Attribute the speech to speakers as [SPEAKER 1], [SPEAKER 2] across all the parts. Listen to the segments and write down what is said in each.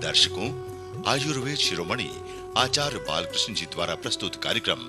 [SPEAKER 1] दर्शकों, आयुर्वेद शिरोमणि आचार्य बालकृष्ण जी द्वारा प्रस्तुत कार्यक्रम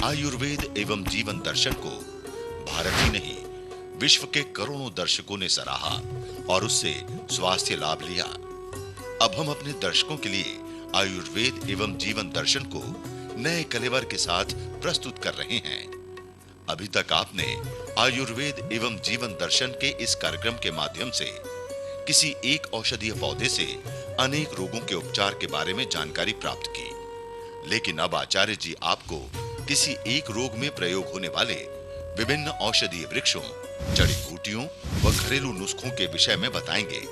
[SPEAKER 1] आयुर्वेद एवं जीवन दर्शन को भारत ही नहीं विश्व के करोड़ों दर्शकों ने सराहा और उससे स्वास्थ्य लाभ लिया। अब हम अपने दर्शकों के लिए आयुर्वेद एवं जीवन दर्शन को नए कलेवर के साथ प्रस्तुत कर रहे हैं। अभी तक आपने आयुर्वेद एवं जीवन दर्शन के इस कार्यक्रम के माध्यम से किसी एक औषधीय पौधे से अनेक रोगों के उपचार के बारे में जानकारी प्राप्त की, लेकिन अब आचार्य जी आपको किसी एक रोग में प्रयोग होने वाले विभिन्न औषधीय वृक्षों, जड़ी बूटियों व घरेलू नुस्खों के विषय में बताएंगे,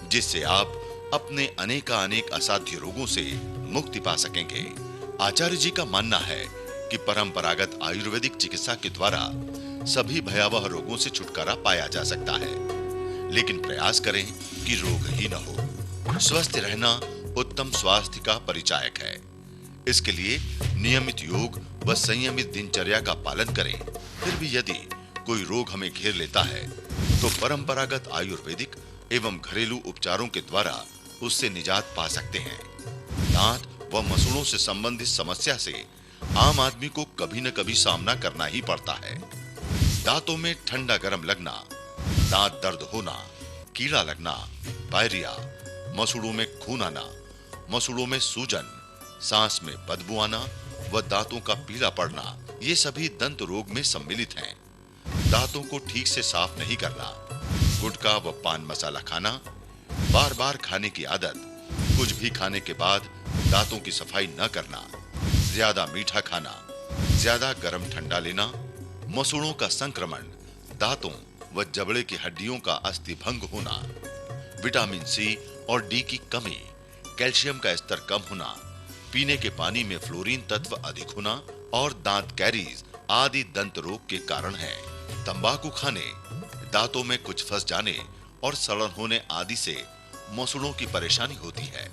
[SPEAKER 1] जिससे आप अपने अनेक असाध्य रोगों से मुक्ति पा सकेंगे। आचार्य जी का मानना है कि परंपरागत आयुर्वेदिक चिकित्सा के द्वारा सभी भयावह रोगों से छुटकारा पाया जा सकता है, लेकिन प्रयास करें कि रोग ही न हो। स्वस्थ रहना उत्तम स्वास्थ्य का परिचायक है। इसके लिए नियमित योग व संयमित दिनचर्या का पालन करें। फिर भी यदि कोई रोग हमें घेर लेता है तो परंपरागत आयुर्वेदिक एवं घरेलू उपचारों के द्वारा उससे निजात पा सकते हैं। दांत व मसूड़ों से संबंधित समस्या से आम आदमी को कभी न कभी सामना करना ही पड़ता है। दांतों में ठंडा गर्म लगना, दांत दर्द होना, कीड़ा लगना, पायरिया, मसूड़ों में खून आना, मसूड़ों में सूजन, सांस में बदबू आना व दांतों का पीला पड़ना, ये सभी दंत रोग में सम्मिलित हैं। दांतों को ठीक से साफ नहीं करना, गुटखा व पान मसाला खाना, बार बार खाने की आदत, कुछ भी खाने के बाद दांतों की सफाई न करना, ज्यादा मीठा खाना, ज्यादा गर्म ठंडा लेना, मसूड़ों का संक्रमण, दांतों व जबड़े की हड्डियों का अस्थि भंग होना, विटामिन सी और डी की कमी, कैल्शियम का स्तर कम होना, पीने के पानी में फ्लोरीन तत्व अधिक होना और दांत कैरीज आदि दंत रोग के कारण है। तंबाकू खाने, दांतों में कुछ फंस जाने और सड़न होने आदि से मसूड़ों की परेशानी होती है,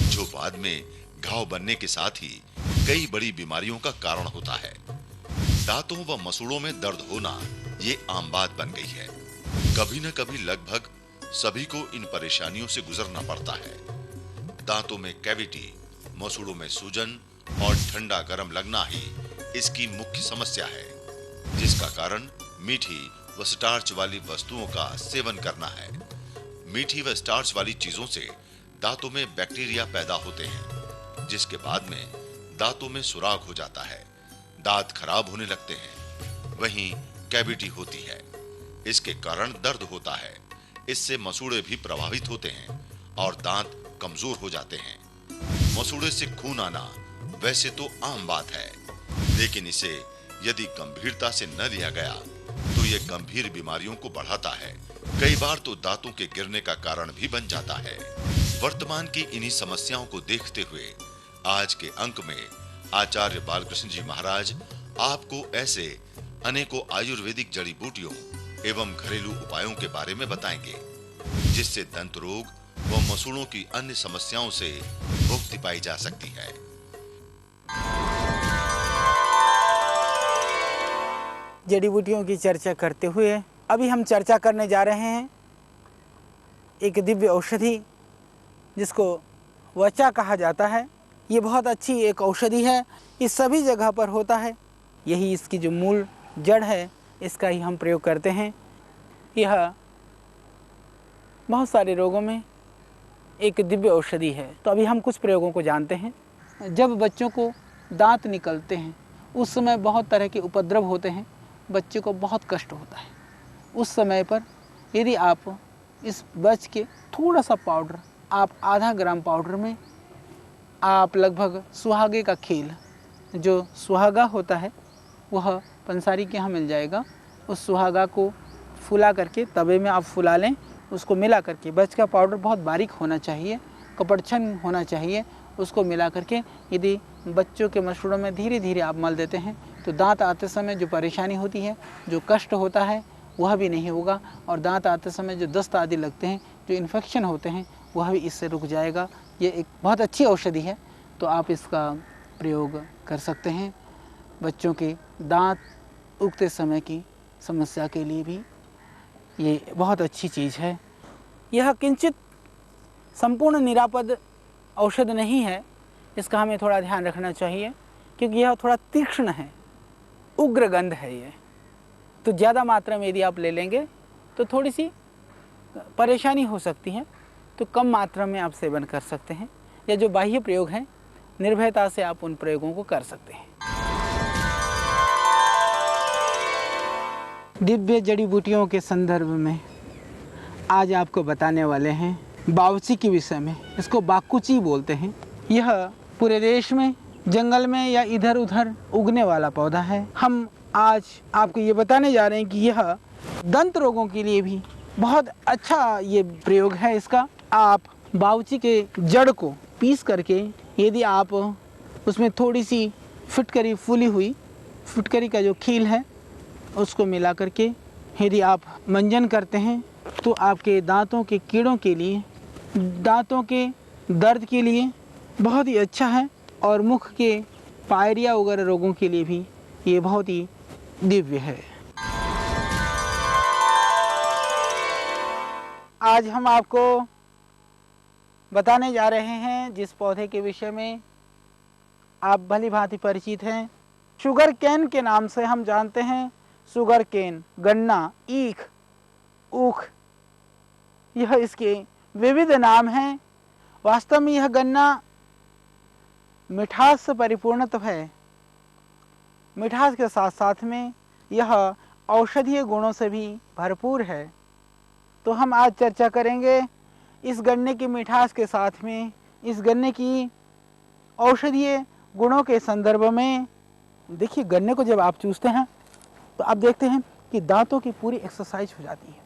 [SPEAKER 1] जो बाद में घाव बनने के साथ ही कई बड़ी बीमारियों का कारण होता है। दांतों व मसूड़ों में दर्द होना ये आम बात बन गई है। कभी न कभी लगभग सभी को इन परेशानियों से गुजरना पड़ता है। दांतों में कैविटी, मसूड़ों में सूजन और ठंडा गर्म लगना ही इसकी मुख्य समस्या है, जिसका कारण मीठी व स्टार्च वाली वस्तुओं का सेवन करना है। मीठी व स्टार्च वाली चीजों से दांतों में बैक्टीरिया पैदा होते हैं, जिसके बाद में दांतों में सुराख हो जाता है, दांत खराब होने लगते हैं, वहीं कैविटी होती है। इसके कारण दर्द होता है। इससे मसूड़े भी प्रभावित होते हैं और दांत कमजोर हो जाते हैं। मसूड़े से खून आना वैसे तो आम बात है, लेकिन इसे यदि गंभीरता से न लिया गया तो ये गंभीर बीमारियों को बढ़ाता है। कई बार तो दांतों के गिरने का कारण भी बन जाता है। वर्तमान की इन्हीं समस्याओं को देखते हुए आज के अंक में आचार्य बालकृष्ण जी महाराज आपको ऐसे अनेकों आयुर्वेदिक जड़ी बूटियों एवं घरेलू उपायों के बारे में बताएंगे, जिससे दंत रोग व मसूड़ों की अन्य समस्याओं से मुक्ति पाई जा सकती है।
[SPEAKER 2] जड़ी बूटियों की चर्चा करते हुए अभी हम चर्चा करने जा रहे हैं एक दिव्य औषधि जिसको वचा कहा जाता है। ये बहुत अच्छी एक औषधि है। ये सभी जगह पर होता है। यही इसकी जो मूल जड़ है, इसका ही हम प्रयोग करते हैं। यह बहुत सारे रोगों में एक दिव्य औषधि है। तो अभी हम कुछ प्रयोगों को जानते हैं। जब बच्चों को दांत निकलते हैं उस समय बहुत तरह के उपद्रव होते हैं, बच्चे को बहुत कष्ट होता है। उस समय पर यदि आप इस बच के थोड़ा सा पाउडर, आप आधा ग्राम पाउडर में आप लगभग सुहागे का खेल, जो सुहागा होता है वह पंसारी के यहाँ मिल जाएगा, उस सुहागा को फुला करके तवे में आप फुला लें, उसको मिला करके, बच का पाउडर बहुत बारीक होना चाहिए, कपड़छन होना चाहिए, उसको मिला करके यदि बच्चों के मसूड़ों में धीरे धीरे आप मल देते हैं तो दांत आते समय जो परेशानी होती है, जो कष्ट होता है, वह भी नहीं होगा और दांत आते समय जो दस्त आदि लगते हैं, जो इन्फेक्शन होते हैं, वह भी इससे रुक जाएगा। ये एक बहुत अच्छी औषधि है, तो आप इसका प्रयोग कर सकते हैं। बच्चों के दांत उगते समय की समस्या के लिए भी ये बहुत अच्छी चीज़ है। यह किंचित संपूर्ण निरापद औषध नहीं है, इसका हमें थोड़ा ध्यान रखना चाहिए, क्योंकि यह थोड़ा तीक्ष्ण है, उग्र गंध है ये। तो ज़्यादा मात्रा में यदि आप ले लेंगे तो थोड़ी सी परेशानी हो सकती है, तो कम मात्रा में आप सेवन कर सकते हैं, या जो बाह्य प्रयोग हैं निर्भयता से आप उन प्रयोगों को कर सकते हैं। दिव्य जड़ी बूटियों के संदर्भ में आज आपको बताने वाले हैं बावची के विषय में। इसको बाकुची बोलते हैं। यह पूरे देश में जंगल में या इधर उधर उगने वाला पौधा है। हम आज आपको ये बताने जा रहे हैं कि यह दंत रोगों के लिए भी बहुत अच्छा ये प्रयोग है इसका। आप बावची के जड़ को पीस करके यदि आप उसमें थोड़ी सी फिटकरी, फूली हुई फिटकरी का जो खील है उसको मिला करके यदि आप मंजन करते हैं तो आपके दांतों के कीड़ों के लिए, दांतों के दर्द के लिए बहुत ही अच्छा है, और मुख के पायरिया वगैरह रोगों के लिए भी ये बहुत ही दिव्य है। आज हम आपको बताने जा रहे हैं जिस पौधे के विषय में आप भली भांति परिचित हैं। शुगर केन के नाम से हम जानते हैं। शुगर केन, गन्ना, ईख, ऊख, यह इसके विविध नाम हैं। वास्तव में यह गन्ना मिठास से परिपूर्णत है। मिठास के साथ साथ में यह औषधीय गुणों से भी भरपूर है। तो हम आज चर्चा करेंगे इस गन्ने की मिठास के साथ में इस गन्ने की औषधीय गुणों के संदर्भ में। देखिए, गन्ने को जब आप चूसते हैं तो आप देखते हैं कि दांतों की पूरी एक्सरसाइज हो जाती है,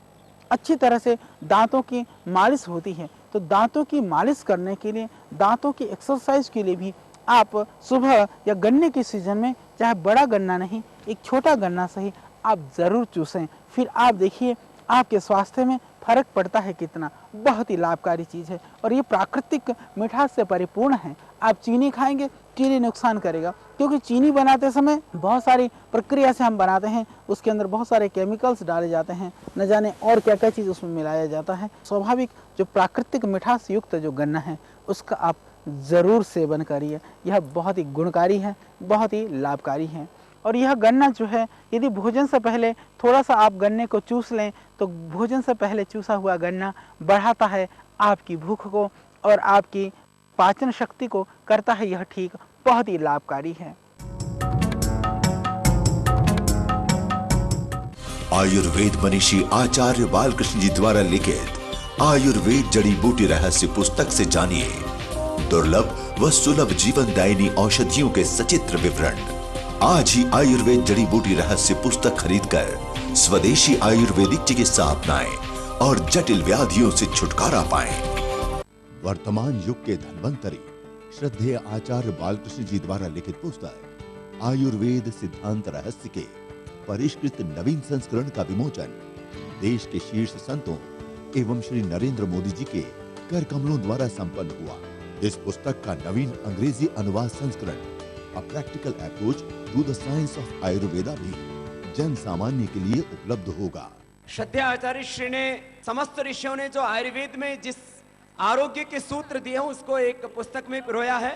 [SPEAKER 2] अच्छी तरह से दांतों की मालिश होती है। तो दांतों की मालिश करने के लिए, दांतों की एक्सरसाइज के लिए भी आप सुबह या गन्ने के सीजन में, चाहे बड़ा गन्ना नहीं, एक छोटा गन्ना सही, आप ज़रूर चूसें। फिर आप देखिए आपके स्वास्थ्य में फर्क पड़ता है कितना। बहुत ही लाभकारी चीज़ है और ये प्राकृतिक मिठास से परिपूर्ण है। आप चीनी खाएंगे, चीनी नुकसान करेगा, क्योंकि चीनी बनाते समय बहुत सारी प्रक्रिया से हम बनाते हैं, उसके अंदर बहुत सारे केमिकल्स डाले जाते हैं, न जाने और क्या क्या चीज़ उसमें मिलाया जाता है। स्वाभाविक जो प्राकृतिक मिठास युक्त जो गन्ना है उसका आप ज़रूर सेवन करिए। यह बहुत ही गुणकारी है, बहुत ही लाभकारी है। और यह गन्ना जो है, यदि भोजन से पहले थोड़ा सा आप गन्ने को चूस लें तो भोजन से पहले चूसा हुआ गन्ना बढ़ाता है आपकी भूख को और आपकी पाचन शक्ति को करता है यह ठीक, बहुत ही लाभकारी है।
[SPEAKER 1] आयुर्वेद मनीषी आचार्य बालकृष्ण जी द्वारा लिखित आयुर्वेद जड़ी बूटी रहस्य पुस्तक से जानिए दुर्लभ व सुलभ जीवनदायिनी औषधियों के सचित्र विवरण। आज ही आयुर्वेद जड़ी बूटी रहस्य पुस्तक खरीदकर स्वदेशी आयुर्वेदिक चिकित्सा अपनाएं और जटिल व्याधियों से छुटकारा पाएं। वर्तमान युग के धन्वंतरी श्रद्धेय आचार्य बालकृष्ण जी द्वारा लिखित पुस्तक आयुर्वेद सिद्धांत रहस्य के परिष्कृत नवीन संस्करण का विमोचन देश के शीर्ष संतों एवं श्री नरेंद्र मोदी जी के कर कमलों द्वारा संपन्न हुआ। इस पुस्तक का नवीन अंग्रेजी अनुवाद संस्करण A Practical Approach to the Science of Ayurveda भी जन सामान्य के लिए उपलब्ध होगा।
[SPEAKER 3] श्रद्धेय आचार्य श्री ने समस्त ऋषियों ने जो आयुर्वेद में जिस आरोग्य के सूत्र दिए हैं उसको एक पुस्तक में पिरोया है।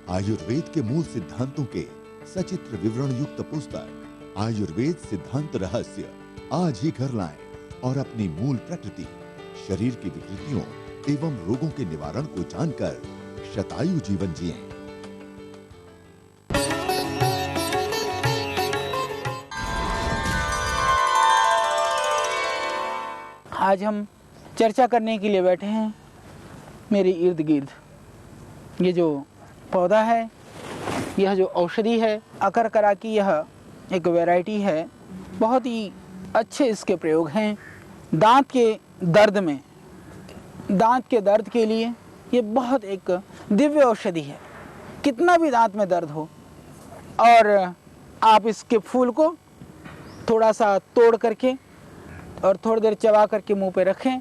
[SPEAKER 1] आयुर्वेद के मूल सिद्धांतों के सचित्र विवरण युक्त पुस्तक आयुर्वेद सिद्धांत रहस्य आज ही घर लाएं और अपनी मूल प्रकृति, शरीर की विकृतियों एवं रोगों के निवारण को जानकर शतायु जीवन जिएं।
[SPEAKER 2] आज हम चर्चा करने के लिए बैठे हैं मेरे इर्द गिर्द ये जो पौधा है, यह जो औषधि है अकरकरा की, यह एक वैरायटी है। बहुत ही अच्छे इसके प्रयोग हैं दांत के दर्द में। दांत के दर्द के लिए ये बहुत एक दिव्य औषधि है। कितना भी दांत में दर्द हो और आप इसके फूल को थोड़ा सा तोड़ करके और थोड़ी देर चबा करके मुंह पे रखें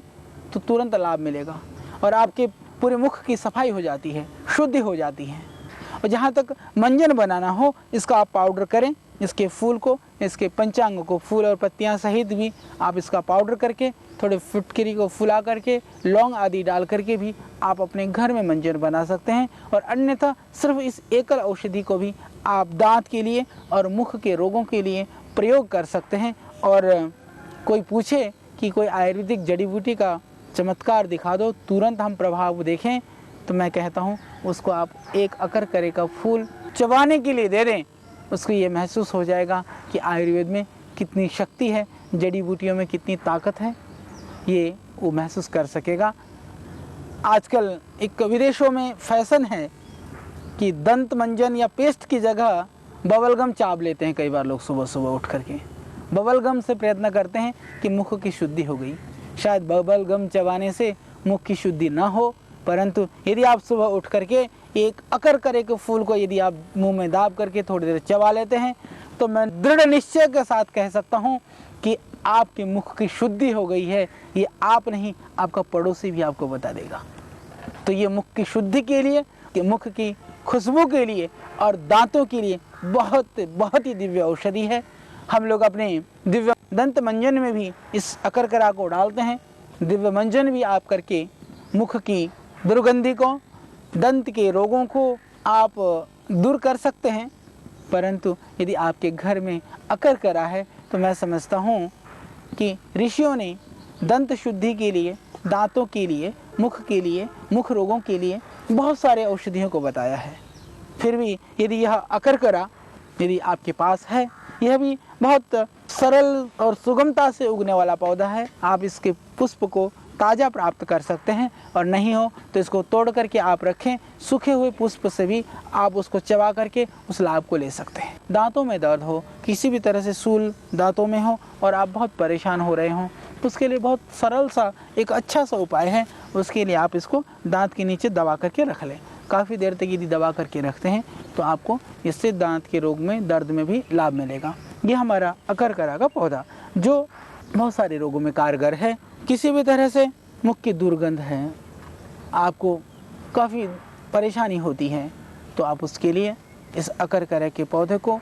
[SPEAKER 2] तो तुरंत लाभ मिलेगा और आपके पूरे मुख की सफाई हो जाती है, शुद्धि हो जाती है। और जहाँ तक मंजन बनाना हो, इसका आप पाउडर करें इसके फूल को, इसके पंचांग को, फूल और पत्तियां सहित भी आप इसका पाउडर करके, थोड़े फिटकरी को फुला करके, लौंग आदि डाल करके भी आप अपने घर में मंजन बना सकते हैं। और अन्यथा सिर्फ इस एकल औषधि को भी आप दांत के लिए और मुख के रोगों के लिए प्रयोग कर सकते हैं। और कोई पूछे कि कोई आयुर्वेदिक जड़ी बूटी का चमत्कार दिखा दो, तुरंत हम प्रभाव देखें, तो मैं कहता हूँ उसको आप एक अकरकरे का फूल चबाने के लिए दे दें, उसको ये महसूस हो जाएगा कि आयुर्वेद में कितनी शक्ति है, जड़ी बूटियों में कितनी ताकत है, ये वो महसूस कर सकेगा। आजकल एक विदेशों में फैशन है कि दंत मंजन या पेस्ट की जगह बबलगम चाब लेते हैं। कई बार लोग सुबह सुबह उठ करके बबलगम से प्रयत्न करते हैं कि मुख की शुद्धि हो गई। शायद बबलगम चबाने से मुख की शुद्धि ना हो, परंतु यदि आप सुबह उठ करके एक अकरकरे के फूल को यदि आप मुंह में दाब करके थोड़ी देर चबा लेते हैं, तो मैं दृढ़ निश्चय के साथ कह सकता हूं कि आपके मुख की शुद्धि हो गई है। ये आप नहीं, आपका पड़ोसी भी आपको बता देगा। तो ये मुख की शुद्धि के लिए, कि मुख की खुशबू के लिए और दांतों के लिए बहुत बहुत ही दिव्य औषधि है। हम लोग अपने दिव्य दंत मंजन में भी इस अकरकरा को डालते हैं। दिव्य मंजन भी आप करके मुख की दुर्गंधि को, दंत के रोगों को आप दूर कर सकते हैं। परंतु यदि आपके घर में अकरकरा है तो मैं समझता हूँ कि ऋषियों ने दंत शुद्धि के लिए, दांतों के लिए, मुख के लिए, मुख रोगों के लिए बहुत सारे औषधियों को बताया है। फिर भी यदि यह अकरकरा यदि आपके पास है, यह भी बहुत सरल और सुगमता से उगने वाला पौधा है। आप इसके पुष्प को ताज़ा प्राप्त कर सकते हैं, और नहीं हो तो इसको तोड़ करके आप रखें। सूखे हुए पुष्प से भी आप उसको चबा करके उस लाभ को ले सकते हैं। दांतों में दर्द हो, किसी भी तरह से सूल दांतों में हो और आप बहुत परेशान हो रहे हों, उसके लिए बहुत सरल सा एक अच्छा सा उपाय है। उसके लिए आप इसको दांत के नीचे दबा करके रख लें। काफ़ी देर तक यदि दबा करके रखते हैं तो आपको इससे दांत के रोग में, दर्द में भी लाभ मिलेगा। ये हमारा अकरकरा का पौधा जो बहुत सारे रोगों में कारगर है। किसी भी तरह से मुख की दुर्गंध है, आपको काफ़ी परेशानी होती है, तो आप उसके लिए इस अकरकरे के पौधे को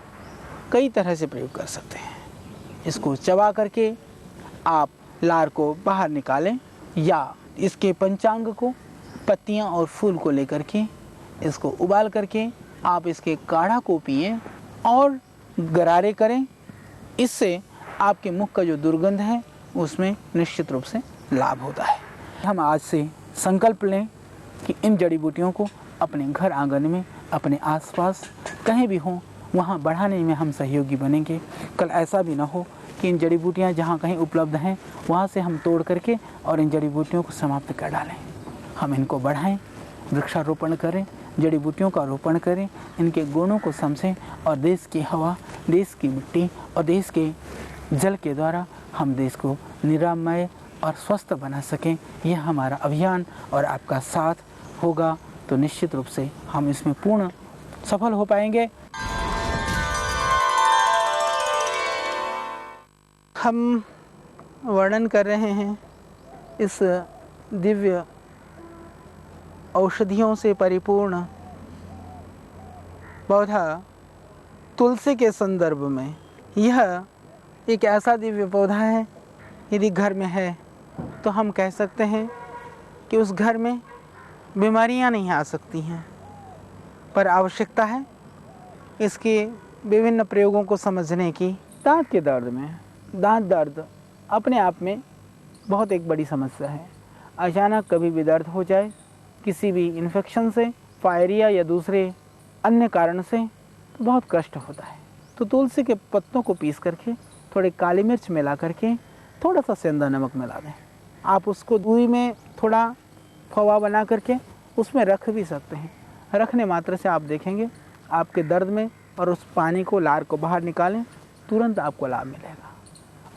[SPEAKER 2] कई तरह से प्रयोग कर सकते हैं। इसको चबा करके आप लार को बाहर निकालें, या इसके पंचांग को, पत्तियां और फूल को लेकर के इसको उबाल करके आप इसके काढ़ा को पिएं और गरारे करें। इससे आपके मुख का जो दुर्गंध है उसमें निश्चित रूप से लाभ होता है। हम आज से संकल्प लें कि इन जड़ी बूटियों को अपने घर आंगन में, अपने आसपास कहीं भी हों, वहाँ बढ़ाने में हम सहयोगी बनेंगे। कल ऐसा भी ना हो कि इन जड़ी बूटियाँ जहाँ कहीं उपलब्ध हैं वहाँ से हम तोड़ करके और इन जड़ी बूटियों को समाप्त कर डालें। हम इनको बढ़ाएं, वृक्षारोपण करें, जड़ी बूटियों का रोपण करें, इनके गुणों को समझें और देश की हवा, देश की मिट्टी और देश के जल के द्वारा हम देश को निरामय और स्वस्थ बना सकें। यह हमारा अभियान और आपका साथ होगा तो निश्चित रूप से हम इसमें पूर्ण सफल हो पाएंगे। हम वर्णन कर रहे हैं इस दिव्य औषधियों से परिपूर्ण पौधा तुलसी के संदर्भ में। यह एक ऐसा दिव्य पौधा है, यदि घर में है तो हम कह सकते हैं कि उस घर में बीमारियां नहीं आ सकती हैं, पर आवश्यकता है इसके विभिन्न प्रयोगों को समझने की। दांत के दर्द में, दांत दर्द अपने आप में बहुत एक बड़ी समस्या है। अचानक कभी भी दर्द हो जाए किसी भी इन्फेक्शन से, फायरिया या दूसरे अन्य कारण से, तो बहुत कष्ट होता है। तो तुलसी के पत्तों को पीस करके थोड़े काली मिर्च मिला करके थोड़ा सा सेंधा नमक मिला दें। आप उसको दूरी में थोड़ा फवा बना करके उसमें रख भी सकते हैं। रखने मात्र से आप देखेंगे आपके दर्द में, और उस पानी को, लार को बाहर निकालें, तुरंत आपको लाभ मिलेगा।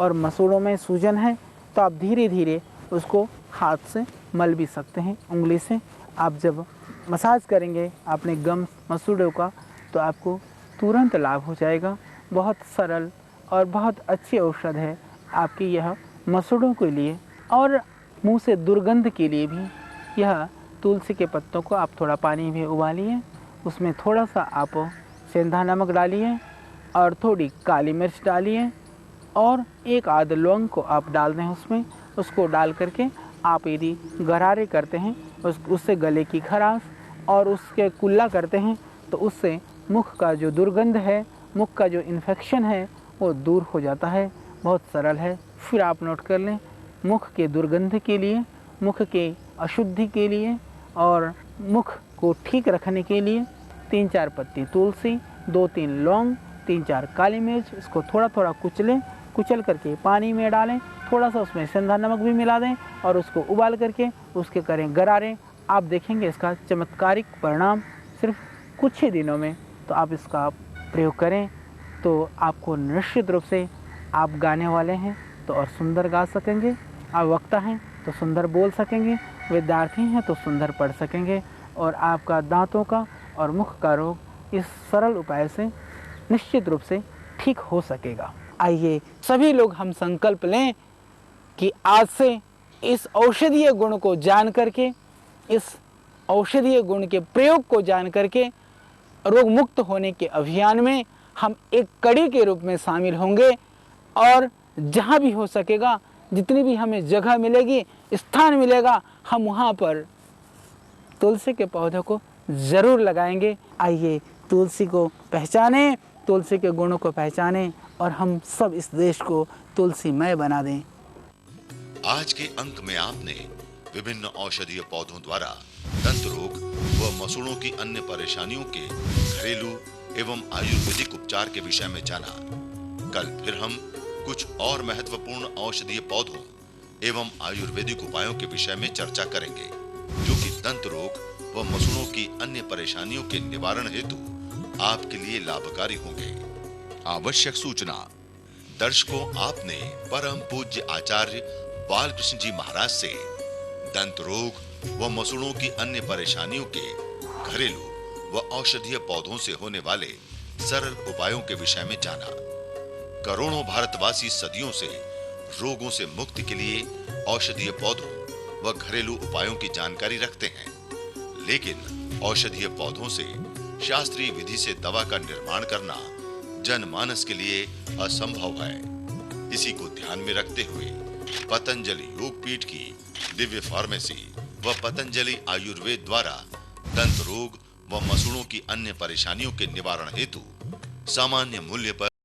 [SPEAKER 2] और मसूड़ों में सूजन है तो आप धीरे धीरे उसको हाथ से मल भी सकते हैं, उंगली से। आप जब मसाज करेंगे अपने गम मसूड़ों का तो आपको तुरंत लाभ हो जाएगा। बहुत सरल और बहुत अच्छी औषध है आपकी यह मसूड़ों के लिए, और मुंह से दुर्गंध के लिए भी। यह तुलसी के पत्तों को आप थोड़ा पानी में उबालिए, उसमें थोड़ा सा आप सेंधा नमक डालिए, और थोड़ी काली मिर्च डालिए और एक आध लौंग को आप डाल दें उसमें। उसको डाल करके आप यदि गरारे करते हैं उससे गले की खराश और उसके कुल्ला करते हैं तो उससे मुख का जो दुर्गंध है, मुख का जो इन्फेक्शन है वो दूर हो जाता है। बहुत सरल है। फिर आप नोट कर लें, मुख के दुर्गंध के लिए, मुख के अशुद्धि के लिए और मुख को ठीक रखने के लिए 3-4 पत्ती तुलसी, 2-3 लौंग, 3-4 काली मिर्च, इसको थोड़ा थोड़ा कुचल करके पानी में डालें, थोड़ा सा उसमें सेंधा नमक भी मिला दें और उसको उबाल करके उसके करें गरारे। आप देखेंगे इसका चमत्कारिक परिणाम सिर्फ कुछ ही दिनों में। तो आप इसका प्रयोग करें तो आपको निश्चित रूप से, आप गाने वाले हैं तो और सुंदर गा सकेंगे, आप वक्ता हैं तो सुंदर बोल सकेंगे, विद्यार्थी हैं तो सुंदर पढ़ सकेंगे और आपका दांतों का और मुख का रोग इस सरल उपाय से निश्चित रूप से ठीक हो सकेगा। आइए सभी लोग हम संकल्प लें कि आज से इस औषधीय गुण को जान करके, इस औषधीय गुण के प्रयोग को जान करके रोग मुक्त होने के अभियान में हम एक कड़ी के रूप में शामिल होंगे और जहाँ भी हो सकेगा, जितनी भी हमें जगह मिलेगी, स्थान मिलेगा, हम वहाँ पर तुलसी के पौधों को ज़रूर लगाएंगे। आइए तुलसी को पहचानें, तुलसी के गुणों को पहचानें और हम सब इस देश को तुलसीमय बना दें।
[SPEAKER 1] आज के अंक में आपने विभिन्न औषधीय पौधों द्वारा दंत रोग व मसूड़ों की अन्य परेशानियों के घरेलू एवं आयुर्वेदिक उपचार के विषय में जाना। कल फिर हम कुछ और महत्वपूर्ण औषधीय पौधों एवं आयुर्वेदिक उपायों के विषय में चर्चा करेंगे, जो कि दंत रोग व मसूड़ों की अन्य परेशानियों के निवारण हेतु आपके लिए लाभकारी होंगे। आवश्यक सूचना, दर्शकों, आपने परम पूज्य आचार्य बालकृष्ण जी महाराज से दंत रोग व मसूड़ों की अन्य परेशानियों के घरेलू व औषधीय पौधों से होने वाले सरल उपायों के विषय में जाना। करोड़ों भारतवासी सदियों से रोगों से मुक्ति के लिए औषधीय पौधों व घरेलू उपायों की जानकारी रखते हैं, लेकिन औषधीय पौधों से शास्त्रीय विधि से दवा का निर्माण करना जनमानस के लिए असंभव है। इसी को ध्यान में रखते हुए पतंजलि योगपीठ की दिव्य फार्मेसी व पतंजलि आयुर्वेद द्वारा दंत रोग व मसूड़ों की अन्य परेशानियों के निवारण हेतु सामान्य मूल्य पर